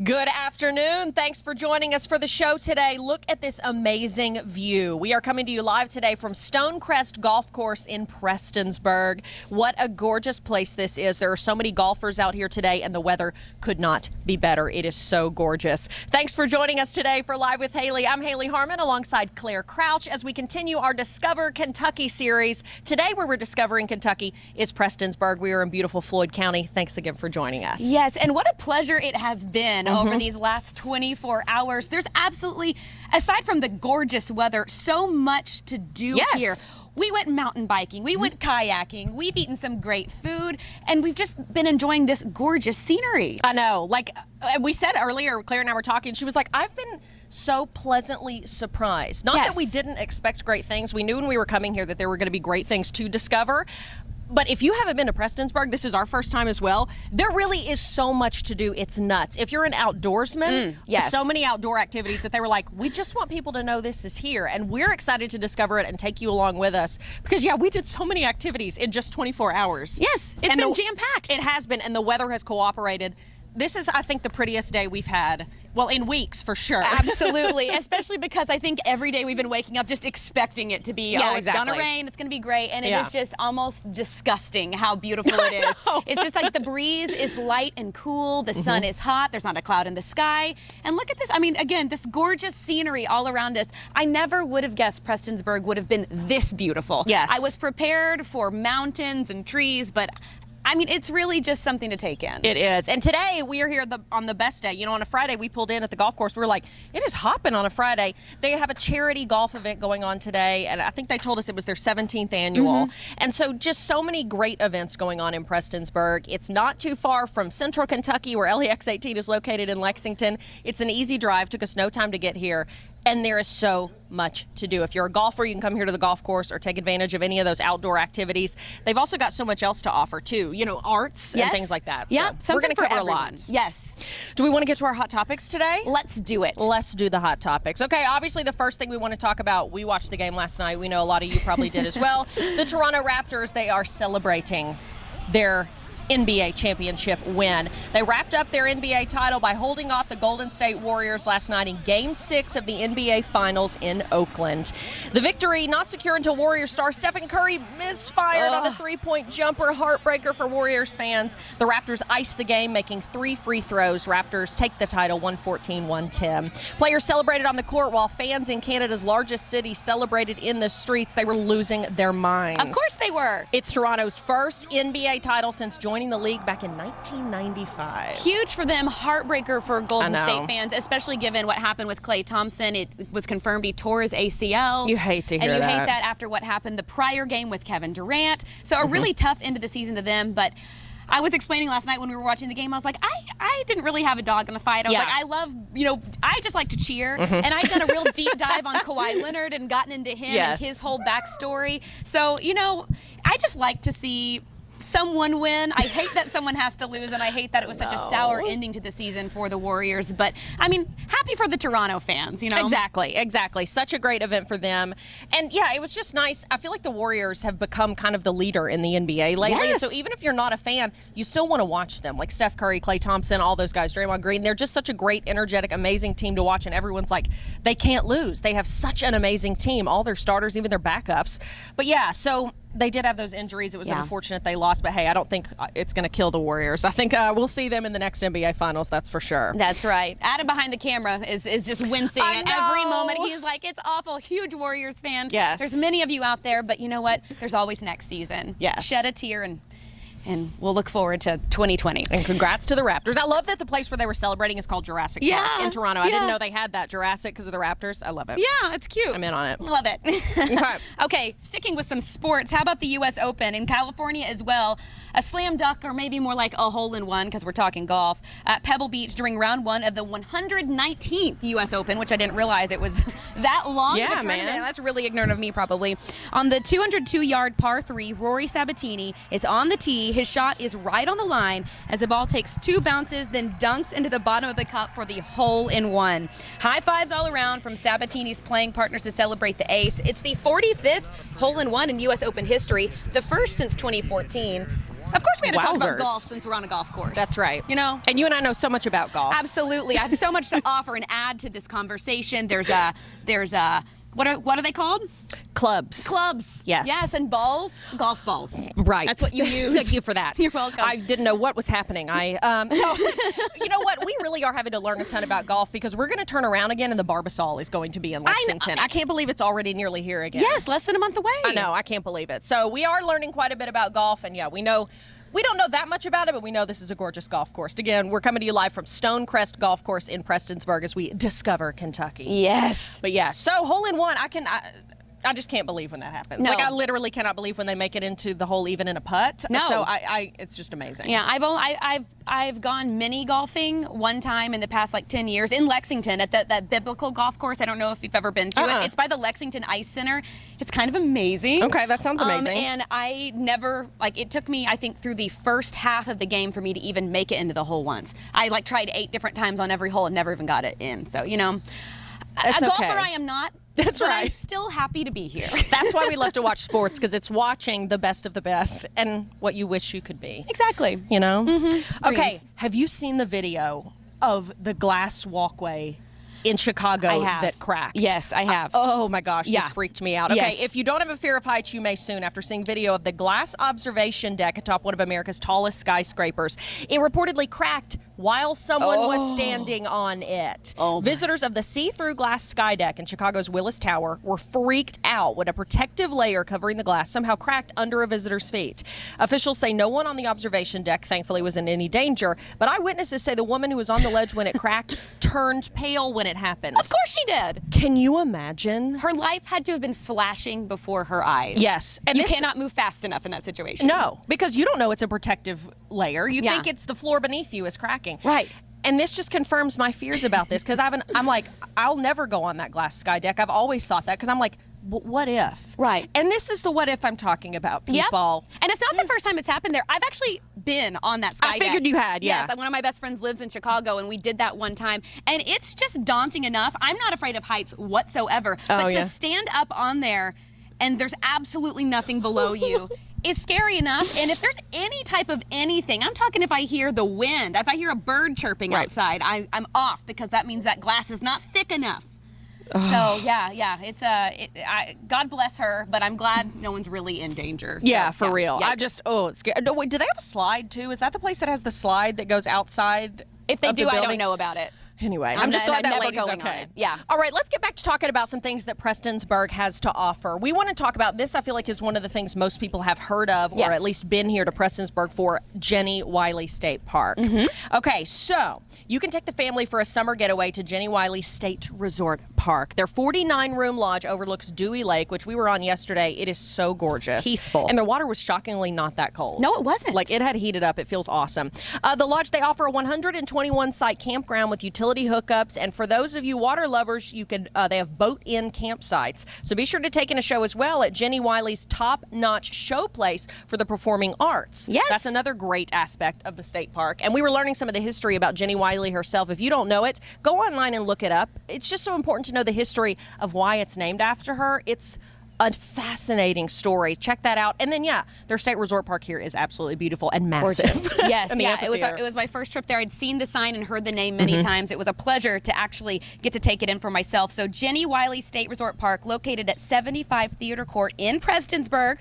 Good afternoon. Thanks for joining us for the show today. Look at this amazing view. We are coming to you live today from Stonecrest Golf Course in Prestonsburg. What a gorgeous place this is. There are so many golfers out here today, and the weather could not be better. It is so gorgeous. Thanks for joining us today for Live with Hayley. I'm Hayley Harmon alongside Claire Crouch as we continue our Discover Kentucky series. Today, where we're discovering Kentucky is Prestonsburg. We are in beautiful Floyd County. Thanks again for joining us. Yes, and what a pleasure it has been over these last 24 hours. There's absolutely, aside from the gorgeous weather, so much to do here. We went mountain biking, we went kayaking, we've eaten some great food, and we've just been enjoying this gorgeous scenery. I know, like we said earlier, Claire and I were talking, she was like, I've been so pleasantly surprised. Not that we didn't expect great things. We knew when we were coming here that there were going to be great things to discover. But if you haven't been to Prestonsburg, this is our first time as well, there really is so much to do. It's nuts. If you're an outdoorsman, so many outdoor activities that they were like, we just want people to know this is here. And we're excited to discover it and take you along with us. Because, we did so many activities in just 24 hours. Yes, it's been jam-packed. It has been, and the weather has cooperated. This is, I think, the prettiest day we've had, well, in weeks for sure. Absolutely, especially because I think every day we've been waking up just expecting it to be, it's gonna rain, it's gonna be great, and it is just almost disgusting how beautiful it is. It's just like the breeze is light and cool, the sun is hot, there's not a cloud in the sky, and look at this, I mean, again, this gorgeous scenery all around us. I never would have guessed Prestonsburg would have been this beautiful. Yes. I was prepared for mountains and trees, but I mean, it's really just something to take in. It is. And today, we are here on the best day. You know, on a Friday, we pulled in at the golf course. We were like, it is hopping on a Friday. They have a charity golf event going on today, and I think they told us it was their 17th annual. And so just so many great events going on in Prestonsburg. It's not too far from Central Kentucky, where LEX 18 is located in Lexington. It's an easy drive. Took us no time to get here. And there is so much to do. If you're a golfer, you can come here to the golf course or take advantage of any of those outdoor activities. They've also got so much else to offer, too. You know, arts and things like that. Yeah, so we're going to cover a lot. Yes. Do we want to get to our hot topics today? Let's do it. Let's do the hot topics. Okay, obviously the first thing we want to talk about, we watched the game last night. We know a lot of you probably did as well. The Toronto Raptors, they are celebrating their NBA championship win. They wrapped up their NBA title by holding off the Golden State Warriors last night in Game 6 of the NBA Finals in Oakland. The victory not secure until Warriors star Stephen Curry misfired on a three-point jumper. Heartbreaker for Warriors fans. The Raptors iced the game, making 3 free throws. Raptors take the title 114-110. Players celebrated on the court while fans in Canada's largest city celebrated in the streets. They were losing their minds. Of course they were. It's Toronto's first NBA title since joining the league back in 1995. Huge for them, heartbreaker for Golden State fans, especially given what happened with Klay Thompson. It was confirmed he tore his ACL. You hate to hear that. And you hate that after what happened the prior game with Kevin Durant. So a really tough end of the season to them, but I was explaining last night when we were watching the game, I was like, I didn't really have a dog in the fight. I was like, I love, I just like to cheer. And I've done a real deep dive on Kawhi Leonard and gotten into him and his whole backstory. So, I just like to see someone win. I hate that someone has to lose, and I hate that it was such a sour ending to the season for the Warriors. But, I mean, happy for the Toronto fans, Exactly. Such a great event for them. And, it was just nice. I feel like the Warriors have become kind of the leader in the NBA lately. Yes. So even if you're not a fan, you still want to watch them. Like Steph Curry, Klay Thompson, all those guys, Draymond Green. They're just such a great, energetic, amazing team to watch, and everyone's like, they can't lose. They have such an amazing team. All their starters, even their backups. But, so they did have those injuries. It was unfortunate they lost, but hey, I don't think it's going to kill the Warriors. I think we'll see them in the next NBA Finals, that's for sure. That's right. Adam behind the camera is just wincing at every moment. He's like, it's awful. Huge Warriors fan. Yes. There's many of you out there, but you know what? There's always next season. Yes. Shed a tear and we'll look forward to 2020. And congrats to the Raptors. I love that the place where they were celebrating is called Jurassic Park in Toronto. I didn't know they had that Jurassic because of the Raptors. I love it. Yeah, it's cute. I'm in on it. Love it. Okay, sticking with some sports, how about the U.S. Open in California as well? A slam dunk, or maybe more like a hole-in-one, because we're talking golf, at Pebble Beach during round 1 of the 119th U.S. Open, which I didn't realize it was that long. Yeah, man. That's really ignorant of me, probably. On the 202-yard par 3, Rory Sabatini is on the tee. His shot is right on the line as the ball takes 2 bounces, then dunks into the bottom of the cup for the hole-in-one. High fives all around from Sabatini's playing partners to celebrate the ace. It's the 45th hole-in-one in U.S. Open history, the first since 2014. Of course we had to talk about Wowzers. golf since we're on a golf course. That's right. You know? And you and I know so much about golf. Absolutely. I have so much to offer and add to this conversation. There's what are they called? Clubs. Clubs. Yes. Yes, and balls. Golf balls. Right. That's what you use. Thank you for that. You're welcome. I didn't know what was happening. No, you know what? We really are having to learn a ton about golf because we're going to turn around again and the Barbasol is going to be in Lexington. I can't believe it's already nearly here again. Yes, less than a month away. I know. I can't believe it. So we are learning quite a bit about golf, and yeah, we know. We don't know that much about it, but we know this is a gorgeous golf course. Again, we're coming to you live from Stonecrest Golf Course in Prestonsburg as we discover Kentucky. Yes. But yeah, so hole in one, I just can't believe when that happens. No. Like, I literally cannot believe when they make it into the hole even in a putt. No. So it's just amazing. Yeah, I've gone mini golfing one time in the past 10 years in Lexington at that biblical golf course. I don't know if you've ever been to it. It's by the Lexington Ice Center. It's kind of amazing. Okay, that sounds amazing. And I never it took me I think through the first half of the game for me to even make it into the hole once. I tried 8 different times on every hole and never even got it in. So, you know, That's a okay. golfer I am not. That's but right. I'm still happy to be here. That's why we love to watch sports, because it's watching the best of the best and what you wish you could be. Exactly. You know? Mm-hmm. Okay, Dreams. have you seen the video of the glass walkway in Chicago that cracked? Yes, I have. Oh my gosh, Yeah. this freaked me out. Okay, Yes. if you don't have a fear of heights, you may soon after seeing video of the glass observation deck atop one of America's tallest skyscrapers. It reportedly cracked while someone was standing on it. Visitors of the see-through glass Skydeck in Chicago's Willis Tower were freaked out when a protective layer covering the glass somehow cracked under a visitor's feet. Officials say no one on the observation deck, thankfully, was in any danger, but eyewitnesses say the woman who was on the ledge when it cracked turned pale when it happened. Of course she did. Can you imagine? Her life had to have been flashing before her eyes. Yes. And you cannot move fast enough in that situation. No, because you don't know it's a protective layer. You Yeah. think it's the floor beneath you is cracking. Right. And this just confirms my fears about this, because I'm like, I'll never go on that glass sky deck. I've always thought that, because I'm like, what if? Right. And this is the what if I'm talking about, people. Yep. And it's not the first time it's happened there. I've actually been on that Skydeck. I figured you had, yeah. Yes, one of my best friends lives in Chicago, and we did that one time. And it's just daunting enough. I'm not afraid of heights whatsoever. But to stand up on there, and there's absolutely nothing below you, is scary enough. And if there's any type of anything, I'm talking if I hear the wind, if I hear a bird chirping outside, I'm off, because that means that glass is not thick enough. So yeah, it's God bless her, but I'm glad no one's really in danger. Yeah, so, for real. yikes. I just, it's scary. No, wait, do they have a slide too? Is that the place that has the slide that goes outside? If they of the do, I building? don't know about it. Anyway, I'm just glad that never lady's going on okay. it. Yeah. All right, let's get back to talking about some things that Prestonsburg has to offer. We want to talk about this. I feel like is one of the things most people have heard of, or at least been here to Prestonsburg for, Jenny Wiley State Park. Okay, so you can take the family for a summer getaway to Jenny Wiley State Resort Park. Their 49-room lodge overlooks Dewey Lake, which we were on yesterday. It is so gorgeous. Peaceful. And the water was shockingly not that cold. No, it wasn't. Like, it had heated up. It feels awesome. The lodge, they offer a 121-site campground with utility hookups, and for those of you water lovers, you could they have boat-in campsites. So be sure to take in a show as well at Jenny Wiley's top-notch show place for the performing arts. Yes. That's another great aspect of the state park. And we were learning some of the history about Jenny Wiley herself. If you don't know it, go online and look it up. It's just so important to know the history of why it's named after her. It's a fascinating story. Check that out. And then, their state resort park here is absolutely beautiful and massive. Gorgeous. Yes, And the amphitheater. it was my first trip there. I'd seen the sign and heard the name many times. It was a pleasure to actually get to take it in for myself. So Jenny Wiley State Resort Park, located at 75 Theater Court in Prestonsburg.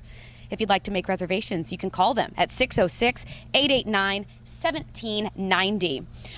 If you'd like to make reservations, you can call them at 606-889-1790.